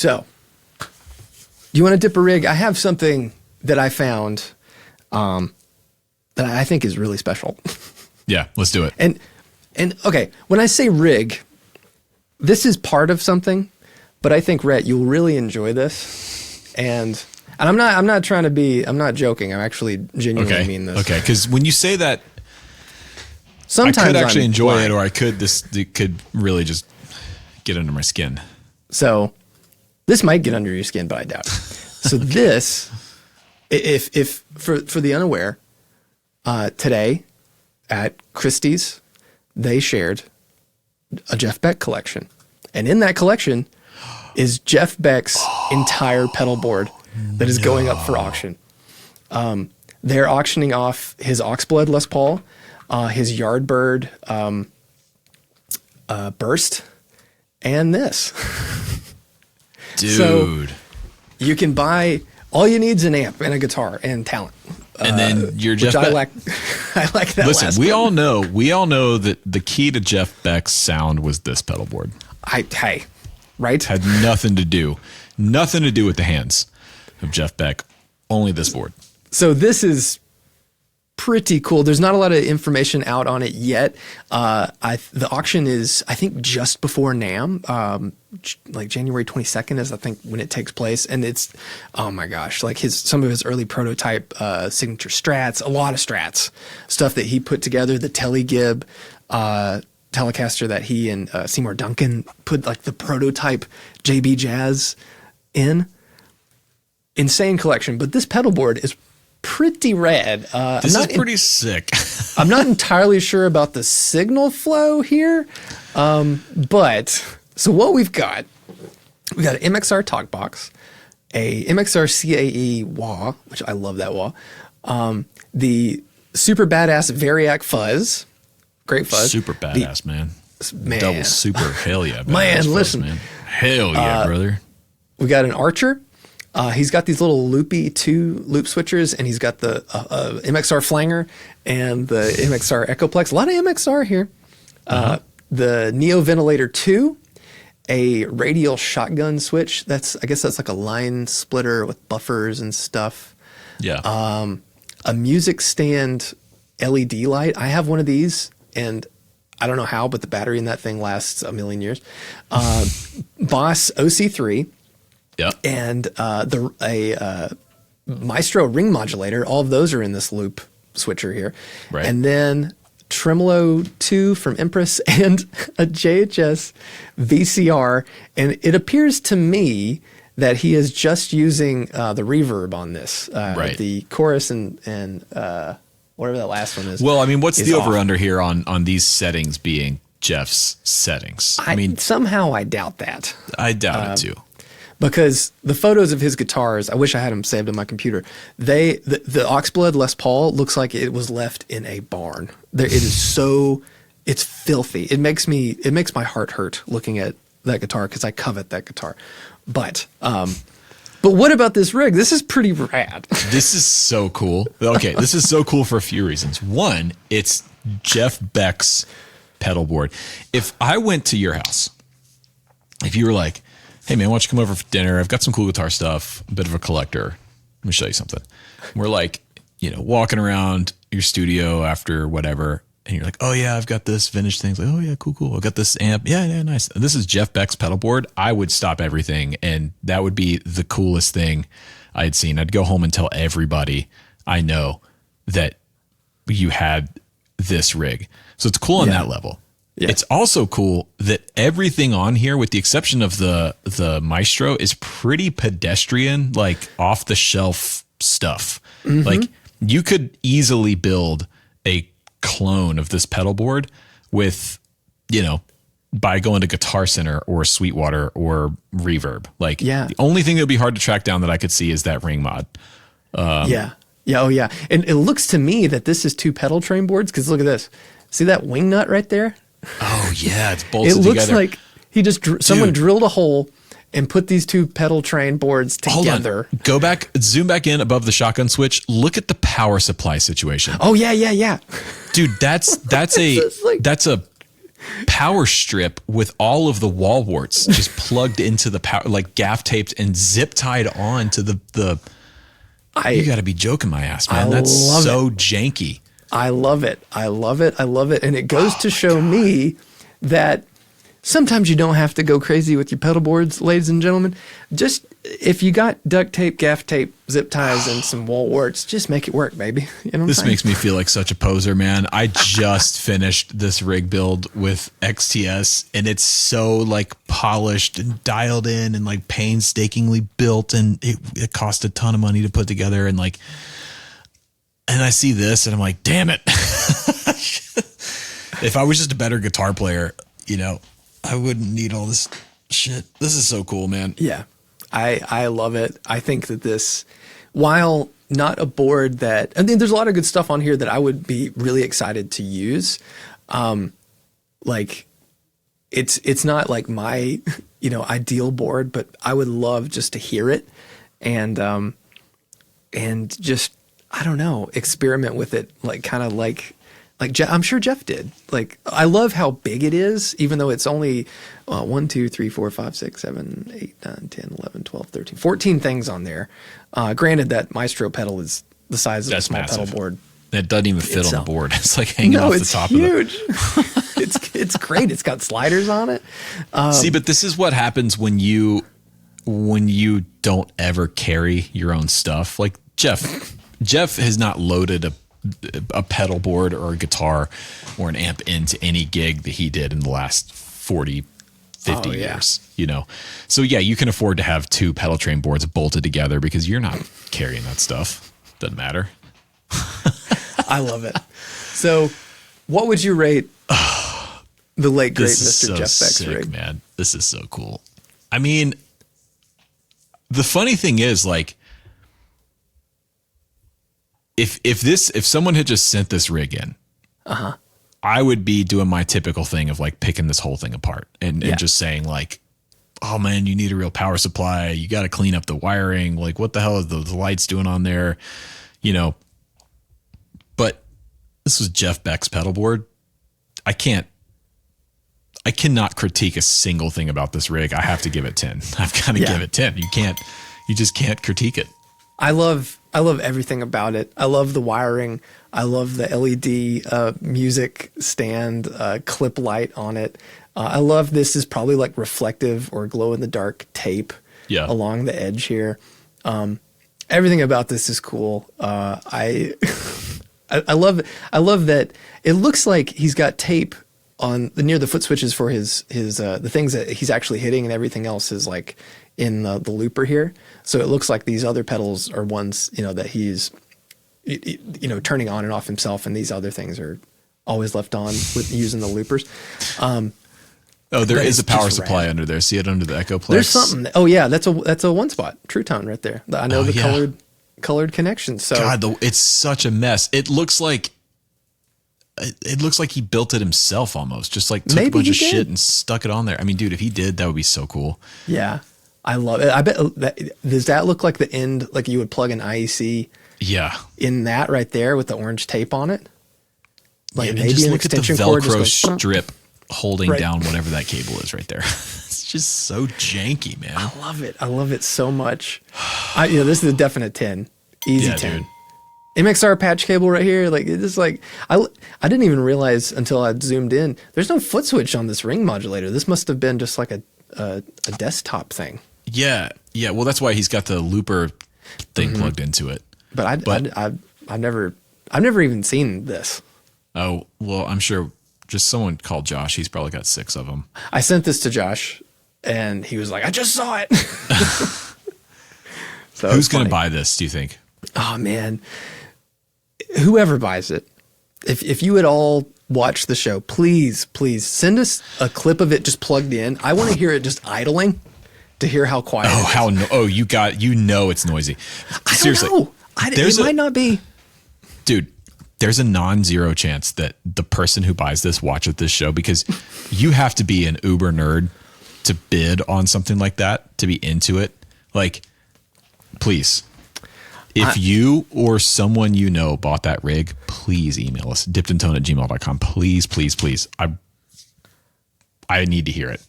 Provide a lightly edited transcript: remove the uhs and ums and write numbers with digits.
So, do you want to dip a rig? I have something that I found that I think is really special. Yeah, let's do it. And okay, when I say rig, this is part of something, but I think, Rhett, you'll really enjoy this. And I'm not trying to be, I'm not joking. I'm actually genuinely mean this. Okay, because when you say that, sometimes I could actually enjoy lying. it, or it could really just get under my skin. So this might get under your skin, but I doubt it. So this, if for the unaware, today at Christies, they shared a Jeff Beck collection. And in that collection is Jeff Beck's entire pedal board that is going up for auction. They're auctioning off his Oxblood Les Paul, his Yardbird Burst, and this. Dude. So you can buy, all you need is an amp and a guitar and talent. And then you're Jeff Beck. I like that. Listen, last we one. all know that the key to Jeff Beck's sound was this pedal board. Right? Had nothing to do with the hands of Jeff Beck. Only this board. So this is pretty cool. There's not a lot of information out on it yet. The auction is, I think, just before NAMM, like January 22nd is, I think, when it takes place. And it's, oh my gosh, like some of his early prototype signature strats, a lot of strats, stuff that he put together, the Telegib Telecaster that he and Seymour Duncan put like the prototype JB Jazz in. Insane collection. But this pedal board is pretty rad. This is pretty sick. I'm not entirely sure about the signal flow here. But so what we got an MXR talk box, a MXR CAE wah, which I love that wah. The super badass Variac fuzz. Great fuzz. Super badass, man. Double super. Hell yeah. Man, fuzz, listen. man. Hell yeah, brother. We got an Archer. He's got these little loopy 2 loop switchers, and he's got the MXR Flanger and the MXR Echoplex. A lot of MXR here. The Neo Ventilator 2, a radial shotgun switch. I guess that's like a line splitter with buffers and stuff. Yeah. A music stand LED light. I have one of these, and I don't know how, but the battery in that thing lasts a million years. Boss OC3. Yep. And a Maestro ring modulator. All of those are in this loop switcher here. Right. And then Tremolo 2 from Empress and a JHS VCR. And it appears to me that he is just using the reverb on this. Right. The chorus and whatever that last one is. Well, I mean, what's the off. over-under here on these settings being Jeff's settings? I mean, somehow I doubt that. I doubt it too. Because the photos of his guitars, I wish I had them saved on my computer. The Oxblood Les Paul looks like it was left in a barn. It is so, it's filthy. It makes my heart hurt looking at that guitar because I covet that guitar. But what about this rig? This is pretty rad. This is so cool. Okay, this is so cool for a few reasons. One, it's Jeff Beck's pedal board. If I went to your house, if you were like, hey man, why don't you come over for dinner? I've got some cool guitar stuff, a bit of a collector. Let me show you something. We're like, walking around your studio after whatever, and you're like, oh yeah, I've got this vintage thing. It's like, oh yeah, cool. I've got this amp. Yeah, nice. This is Jeff Beck's pedal board. I would stop everything, and that would be the coolest thing I had seen. I'd go home and tell everybody I know that you had this rig. So it's cool on that level. Yeah. It's also cool that everything on here, with the exception of the Maestro, is pretty pedestrian, like off the shelf stuff. Mm-hmm. Like you could easily build a clone of this pedal board with, by going to Guitar Center or Sweetwater or Reverb. Like the only thing that would be hard to track down that I could see is that ring mod. Yeah. Oh yeah. And it looks to me that this is 2 pedal train boards. Cause look at this. See that wing nut right there? Oh yeah, it's bolted together. It looks like he just someone drilled a hole and put these 2 pedal train boards together. Hold on. Go back, zoom back in above the shotgun switch. Look at the power supply situation. Oh yeah. Dude, that's a power strip with all of the wall warts just plugged into the power, like gaff taped and zip tied on to the you got to be joking my ass, man. That's so janky. I love it. I love it. I love it. And it goes to show me that sometimes you don't have to go crazy with your pedal boards, ladies and gentlemen. Just if you got duct tape, gaff tape, zip ties, and some wall warts, just make it work, baby. You know what I'm This saying? makes me feel like such a poser, man. I just finished this rig build with XTS, and it's so like polished and dialed in and like painstakingly built, and it cost a ton of money to put together. And like, and I see this, and I'm like, damn it! If I was just a better guitar player, you know, I wouldn't need all this shit. This is so cool, man. Yeah, I love it. I think that this, while not a board that, I mean, there's a lot of good stuff on here that I would be really excited to use. Like it's not like my, you know, ideal board, but I would love just to hear it and just, I don't know, experiment with it. Like kind of like I'm sure Jeff did. Like, I love how big it is, even though it's only 1, 2, 3, 4, 5, 6, 7, 8, 9, 10, 11, 12, 13, 14 things on there. Granted, that Maestro pedal is the size of a small pedal board. It doesn't even fit on the board. It's like hanging off the top huge. of it. It's great. It's got sliders on it. See, but this is what happens when you don't ever carry your own stuff. Like Jeff has not loaded a pedal board or a guitar or an amp into any gig that he did in the last 40, 50 years, you know? So yeah, you can afford to have 2 pedal train boards bolted together because you're not carrying that stuff. Doesn't matter. I love it. So what would you rate the late great Mr. Jeff Beck's rig? Man, this is so cool. I mean, the funny thing is, like, if someone had just sent this rig in, I would be doing my typical thing of like picking this whole thing apart and just saying like, oh man, you need a real power supply. You got to clean up the wiring. Like, what the hell is the lights doing on there? You know, but this was Jeff Beck's pedal board. I cannot critique a single thing about this rig. I have to give it 10. I've got to give it 10. You just can't critique it. I love everything about it. I love the wiring. I love the LED music stand clip light on it. I love this is probably like reflective or glow in the dark tape along the edge here. Everything about this is cool. I love that it looks like he's got tape on near the foot switches for his the things that he's actually hitting, and everything else is like in the looper here. So it looks like these other pedals are ones, you know, that he's, you know, turning on and off himself, and these other things are always left on with using the loopers. There is a power supply under there. See it under the Echoplex? There's something. Oh yeah, that's a one spot True Tone right there. I know colored connections. So God, it's such a mess. It looks like he built it himself almost. Just like took a bunch of shit and stuck it on there. I mean, dude, if he did, that would be so cool. Yeah. I love it. I bet does that look like the end, like you would plug an IEC in that right there with the orange tape on it? Like maybe just an look extension at the cord Velcro strip holding down whatever that cable is right there. It's just so janky, man. I love it. I love it so much. This is a definite 10. Easy 10. Dude. MXR patch cable right here. Like it's like I didn't even realize until I zoomed in. There's no foot switch on this ring modulator. This must have been just like a desktop thing. Yeah. Well, that's why he's got the looper thing plugged into it. But I've never even seen this. Oh well, I'm sure just someone called Josh. He's probably got 6 of them. I sent this to Josh, and he was like, "I just saw it." So who's going to buy this? Do you think? Oh man, whoever buys it, if you at all watch the show, please send us a clip of it just plugged in. I want to hear it just idling to hear how quiet. You know it's noisy. Seriously, I don't know. It might not be. Dude, there's a non-zero chance that the person who buys this watches this show, because you have to be an uber nerd to bid on something like that, to be into it. Like, please. If you or someone you know bought that rig, please email us, dippedintone@gmail.com. Please. I need to hear it.